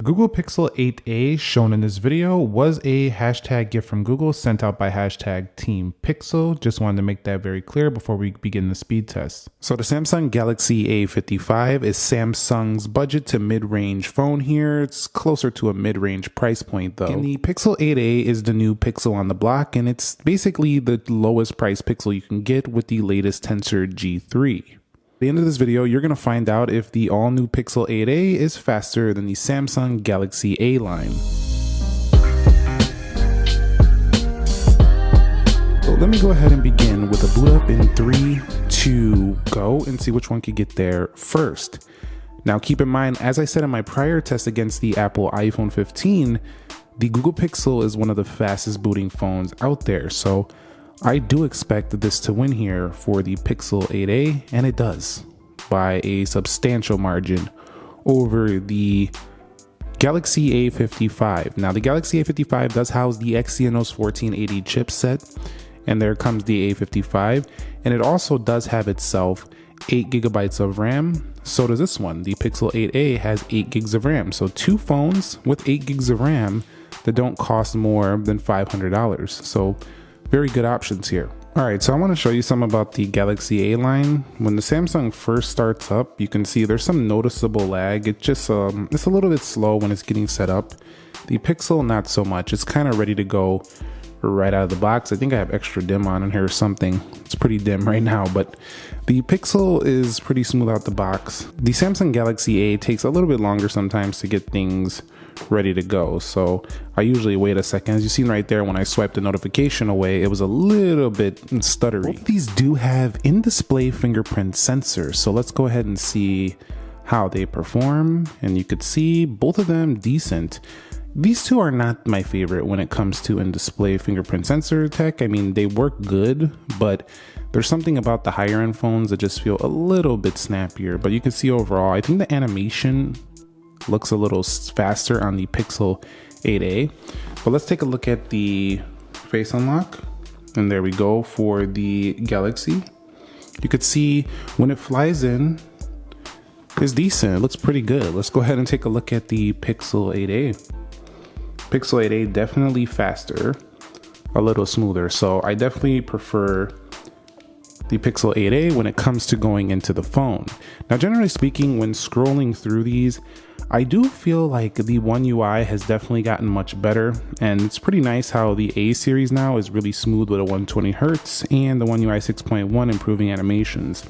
The Google Pixel 8a shown in this video was a hashtag gift from Google sent out by hashtag Team Pixel. Just wanted to make that very clear before we begin the speed test. So the Samsung Galaxy A55 is Samsung's budget to mid-range phone here. It's closer to a mid-range price point though. And the Pixel 8a is the new Pixel on the block, and it's basically the lowest price Pixel you can get with the latest Tensor G3. At the end of this video, you're going to find out if the all-new Pixel 8a is faster than the Samsung Galaxy A line. So let me go ahead and begin with a boot up in 3, 2, go, and see which one could get there first. Now keep in mind, as I said in my prior test against the Apple iPhone 15, the Google Pixel is one of the fastest booting phones out there. So I do expect this to win here for the Pixel 8a, and it does by a substantial margin over the Galaxy A55. Now the Galaxy A55 does house the Exynos 1480 chipset, and there comes the A55, and it also does have itself 8 gigabytes of RAM. So does this one. The Pixel 8a has 8 gigs of RAM. So two phones with 8 gigs of RAM that don't cost more than $500. So very good options here. All right, so I want to show you some about the Galaxy A line. When the Samsung first starts up, you can see there's some noticeable lag. It just it's a little bit slow when it's getting set up. The Pixel, not so much. It's kind of ready to go right out of the box. I think I have extra dim on in here or something. It's pretty dim right now, but the Pixel is pretty smooth out the box. The Samsung Galaxy A takes a little bit longer sometimes to get things ready to go, so I usually wait a second. As you seen right there, when I swiped the notification away, it was a little bit stuttery. Both of these do have in-display fingerprint sensors, so let's go ahead and see how they perform. And you could see both of them decent. These two are not my favorite when it comes to in-display fingerprint sensor tech. I mean, they work good, but there's something about the higher end phones that just feel a little bit snappier. But you can see overall, I think the animation looks a little faster on the Pixel 8a. But let's take a look at the face unlock. And there we go for the Galaxy. You could see when it flies in, it's decent. It looks pretty good. Let's go ahead and take a look at the Pixel 8a. Pixel 8a definitely faster, a little smoother. So I definitely prefer the Pixel 8a when it comes to going into the phone. Now, generally speaking, when scrolling through these, I do feel like the One UI has definitely gotten much better, and it's pretty nice how the A series now is really smooth with a 120 Hertz and the One UI 6.1 improving animations.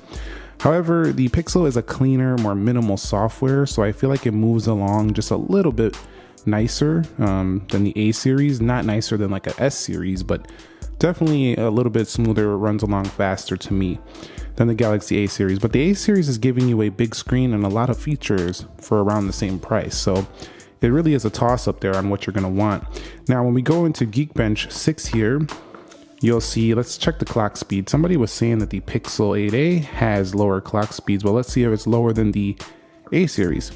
However, the Pixel is a cleaner, more minimal software, so I feel like it moves along just a little bit nicer than the A series. Not nicer than like a S series, but definitely a little bit smoother, runs along faster to me than the Galaxy A series. But the A series is giving you a big screen and a lot of features for around the same price. So it really is a toss up there on what you're going to want. Now, when we go into Geekbench 6 here, you'll see, let's check the clock speed. Somebody was saying that the Pixel 8a has lower clock speeds. Well, let's see if it's lower than the A series.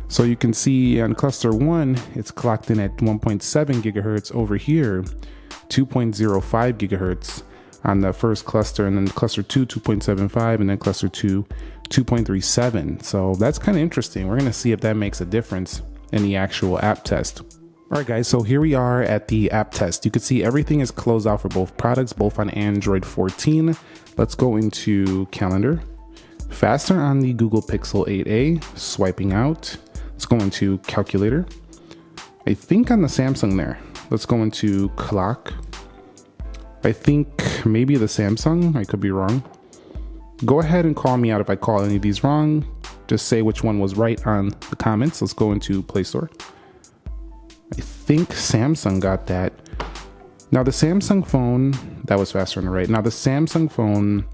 So you can see on cluster 1, it's clocked in at 1.7 gigahertz over here, 2.05 gigahertz on the first cluster, and then cluster 2, 2.75, and then cluster 2, 2.37. So that's kind of interesting. We're going to see if that makes a difference in the actual app test. All right, guys, so here we are at the app test. You can see everything is closed out for both products, both on Android 14. Let's go into calendar. Faster on the Google Pixel 8a, swiping out. Let's go into calculator. I think on the Samsung there. Let's go into clock. I think maybe the Samsung, I could be wrong. Go ahead and call me out if I call any of these wrong. Just say which one was right on the comments. Let's go into Play Store. I think Samsung got that. Now the Samsung phone, that was faster on the right. Now the Samsung phone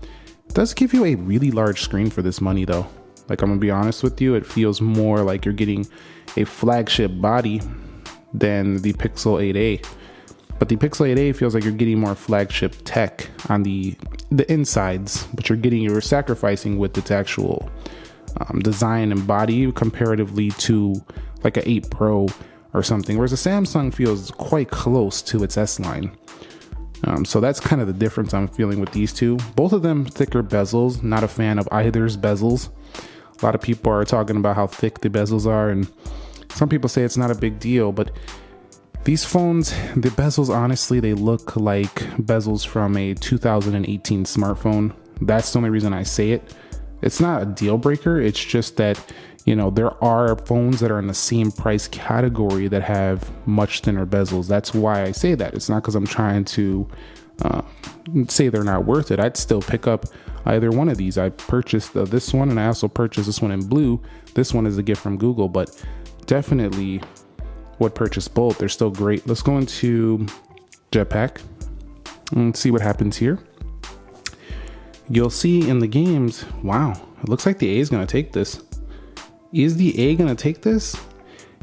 does give you a really large screen for this money though. Like, I'm gonna be honest with you, it feels more like you're getting a flagship body than the Pixel 8a. But the Pixel 8a feels like you're getting more flagship tech on the insides, but you're sacrificing with its actual design and body comparatively to like an 8 Pro or something. Whereas the Samsung feels quite close to its S line. So that's kind of the difference I'm feeling with these two. Both of them thicker bezels. Not a fan of either's bezels. A lot of people are talking about how thick the bezels are, and Some people say it's not a big deal, but these phones, the bezels, honestly, they look like bezels from a 2018 smartphone. That's the only reason I say it. It's not a deal breaker. It's just that, you know, there are phones that are in the same price category that have much thinner bezels. That's why I say that. It's not because I'm trying to say they're not worth it. I'd still pick up either one of these. I purchased this one, and I also purchased this one in blue. This one is a gift from Google, but definitely would purchase both. They're still great. Let's go into Jetpack and see what happens here. You'll see in the games, wow, it looks like the A is going to take this. Is the A going to take this?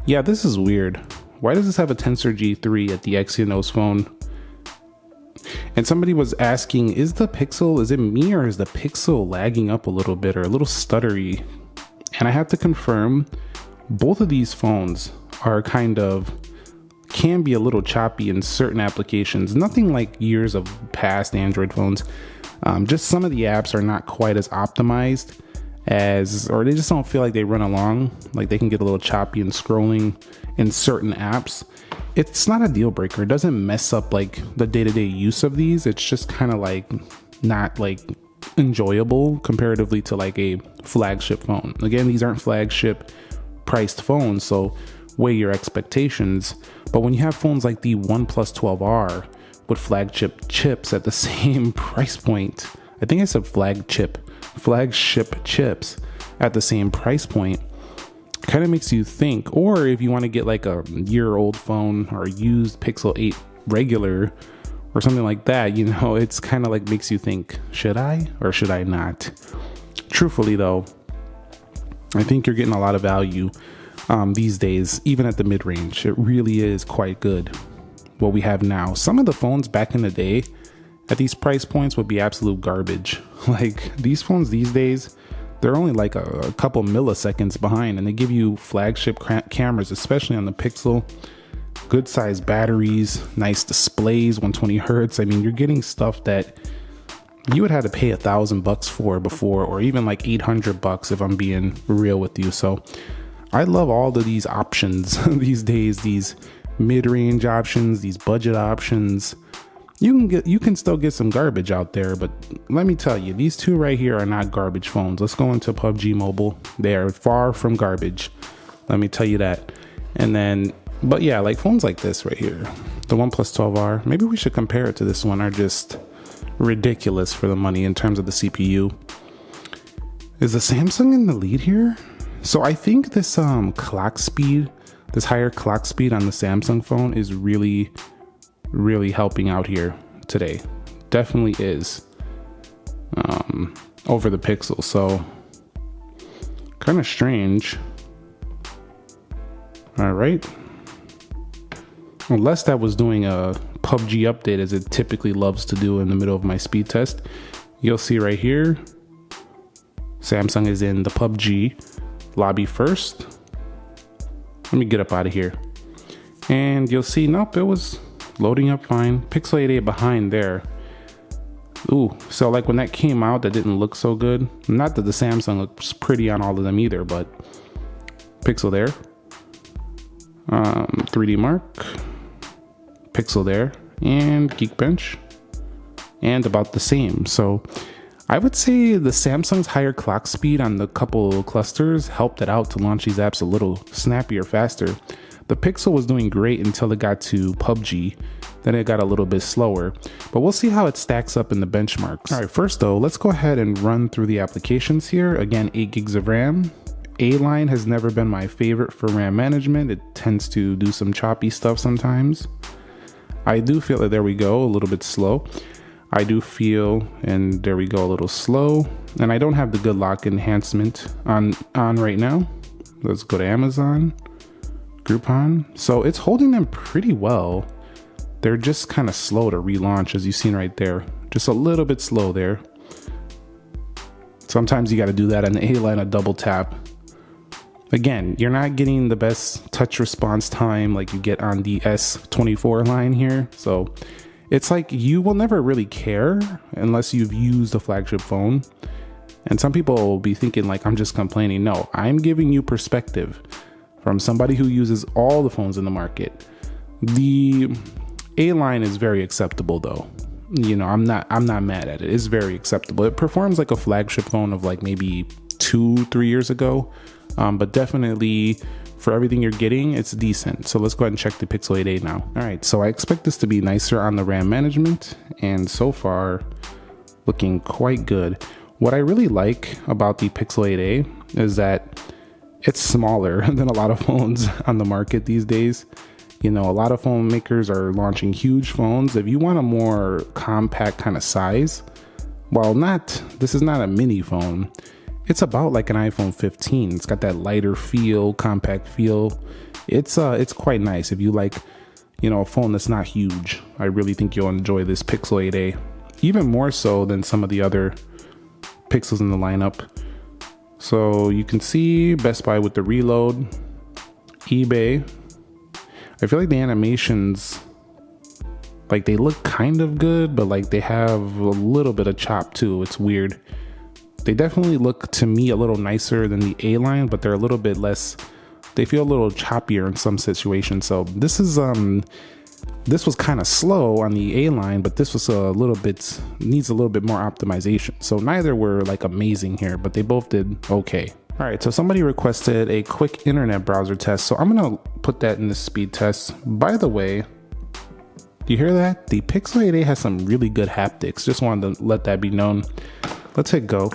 Yeah, this is weird. Why does this have a Tensor G3 at the Exynos phone? And somebody was asking, is it me, or is the Pixel lagging up a little bit or a little stuttery? And I have to confirm, both of these phones are can be a little choppy in certain applications. Nothing like years of past Android phones. Just some of the apps are not quite as optimized or they just don't feel like they run along. Like they can get a little choppy and scrolling in certain apps. It's not a deal breaker. It doesn't mess up like the day-to-day use of these. It's just kind of like not like enjoyable comparatively to like a flagship phone. Again, these aren't flagship priced phones, so weigh your expectations. But when you have phones like the OnePlus 12R with flagship chips at the same price point, I think I said flagship chips at the same price point, kind of makes you think. Or if you want to get like a year-old phone or a used Pixel 8 regular or something like that, you know, it's kind of like makes you think, should I or should I not? Truthfully though, I think you're getting a lot of value these days, even at the mid-range. It really is quite good what we have now. Some of the phones back in the day at these price points would be absolute garbage. Like these phones these days, they're only like a couple milliseconds behind, and they give you flagship cameras, especially on the Pixel, good size batteries, nice displays, 120 hertz. I mean, you're getting stuff that you would have to pay $1,000 for before, or even like $800 if I'm being real with you. So I love all of these options these days, these mid-range options, these budget options. You can still get some garbage out there, but let me tell you, these two right here are not garbage phones. Let's go into PUBG Mobile. They are far from garbage. Let me tell you that. And then, but yeah, like phones like this right here, the OnePlus 12R, maybe we should compare it to this one, are just ridiculous for the money in terms of the CPU. Is the Samsung in the lead here? So I think this clock speed, this higher clock speed on the Samsung phone is really helping out here today. Definitely is over the Pixel. So kind of strange. All right. Unless that was doing a PUBG update, as it typically loves to do in the middle of my speed test. You'll see right here, Samsung is in the PUBG lobby first. Let me get up out of here. And you'll see, nope, it was loading up fine. Pixel 8a behind there. Ooh, so like when that came out, that didn't look so good. Not that the Samsung looks pretty on all of them either, but Pixel there. 3D Mark. Pixel there. And Geekbench. And about the same. So I would say the Samsung's higher clock speed on the couple clusters helped it out to launch these apps a little snappier, faster. The Pixel was doing great until it got to PUBG. Then it got a little bit slower, but we'll see how it stacks up in the benchmarks. All right, first though, let's go ahead and run through the applications here. Again, 8 gigs of RAM. A-line has never been my favorite for RAM management. It tends to do some choppy stuff sometimes. I do feel that, there we go, a little bit slow. I do feel, and there we go, a little slow. And I don't have the good lock enhancement on right now. Let's go to Amazon, Groupon. So it's holding them pretty well. They're just kind of slow to relaunch, as you've seen right there. Just a little bit slow there. Sometimes you got to do that on the A-line, a double tap. Again, you're not getting the best touch response time like you get on the S24 line here. So it's like you will never really care unless you've used a flagship phone. And some people will be thinking like, I'm just complaining. No, I'm giving you perspective. from somebody who uses all the phones in the market. The A line is very acceptable though. You know, I'm not mad at it. It's very acceptable. It performs like a flagship phone of like maybe 2-3 years ago, but definitely for everything you're getting, it's decent. So let's go ahead and check the Pixel 8a now. All right, so I expect this to be nicer on the RAM management, and so far looking quite good. What I really like about the Pixel 8a is that it's smaller than a lot of phones on the market these days. You know, a lot of phone makers are launching huge phones. If you want a more compact kind of size, while this is not a mini phone, it's about like an iPhone 15. It's got that lighter feel, compact feel. It's quite nice. If you like, you know, a phone that's not huge, I really think you'll enjoy this Pixel 8a, even more so than some of the other Pixels in the lineup. So you can see Best Buy with the reload, eBay. I feel like the animations, like they look kind of good, but like they have a little bit of chop too. It's weird. They definitely look to me a little nicer than the A line, but they're a little bit less, they feel a little choppier in some situations. So this is, this was kind of slow on the A line, but this was needs a little bit more optimization. So neither were like amazing here, but they both did okay. All right, so somebody requested a quick internet browser test, so I'm gonna put that in the speed test. By the way, do you hear that? The Pixel 8a has some really good haptics. Just wanted to let that be known. Let's hit go,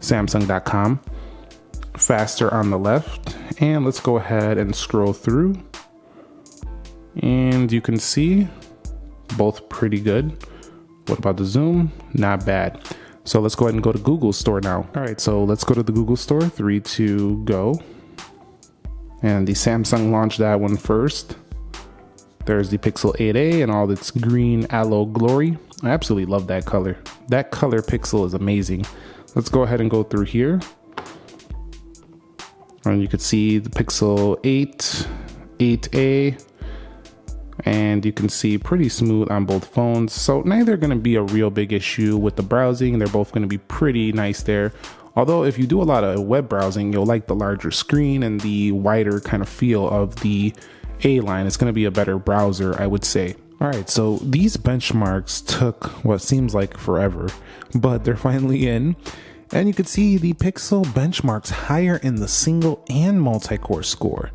Samsung.com, faster on the left, and let's go ahead and scroll through. And you can see both pretty good. What about the zoom? Not bad. So let's go ahead and go to Google Store now. All right, so let's go to the Google Store, 3, 2, go. And the Samsung launched that one first. There's the Pixel 8a and all its green aloe glory. I absolutely love that color. That color Pixel is amazing. Let's go ahead and go through here. And you can see the Pixel 8, 8a, and you can see pretty smooth on both phones. So neither are going to be a real big issue with the browsing. They're both going to be pretty nice there. Although if you do a lot of web browsing, you'll like the larger screen and the wider kind of feel of the A line. It's going to be a better browser, I would say. All right, so these benchmarks took what seems like forever, but they're finally in. And you can see the Pixel benchmarks higher in the single and multi-core score.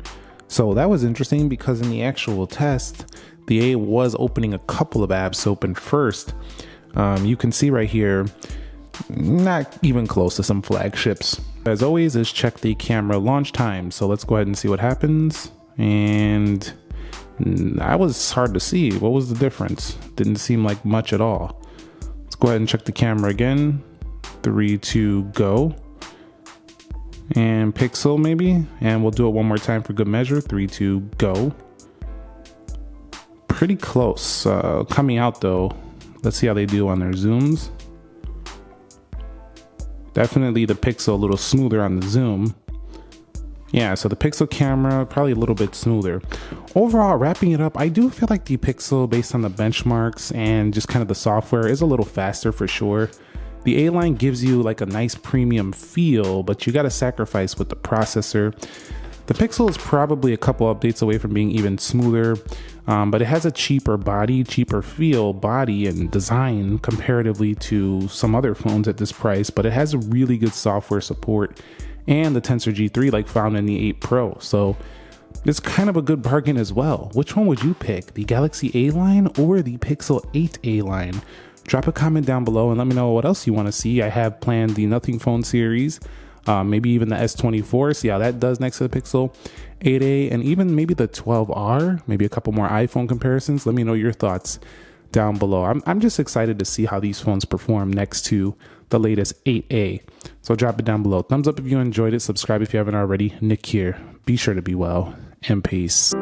So that was interesting because in the actual test, the A was opening a couple of apps open first. You can see right here, not even close to some flagships. As always, is check the camera launch time. So let's go ahead and see what happens. And that was hard to see. What was the difference? Didn't seem like much at all. Let's go ahead and check the camera again. 3, 2, go. And Pixel maybe, and we'll do it one more time for good measure. 3, 2, go. Pretty close. Coming out though, let's see how they do on their zooms. Definitely the Pixel a little smoother on the zoom. Yeah, so the Pixel camera probably a little bit smoother. Overall, wrapping it up, I do feel like the Pixel, based on the benchmarks and just kind of the software, is a little faster for sure. The A line gives you like a nice premium feel, but you got to sacrifice with the processor. The Pixel is probably a couple updates away from being even smoother, but it has a cheaper body, cheaper feel, body and design comparatively to some other phones at this price, but it has a really good software support and the Tensor G3 like found in the 8 Pro. So it's kind of a good bargain as well. Which one would you pick? The Galaxy A line or the Pixel 8a line? Drop a comment down below and let me know what else you want to see. I have planned the Nothing Phone series, maybe even the S24, see how that does next to the Pixel 8a, and even maybe the 12R, maybe a couple more iPhone comparisons. Let me know your thoughts down below. I'm just excited to see how these phones perform next to the latest 8a. So drop it down below. Thumbs up if you enjoyed it. Subscribe if you haven't already. Nick here. Be sure to be well and peace.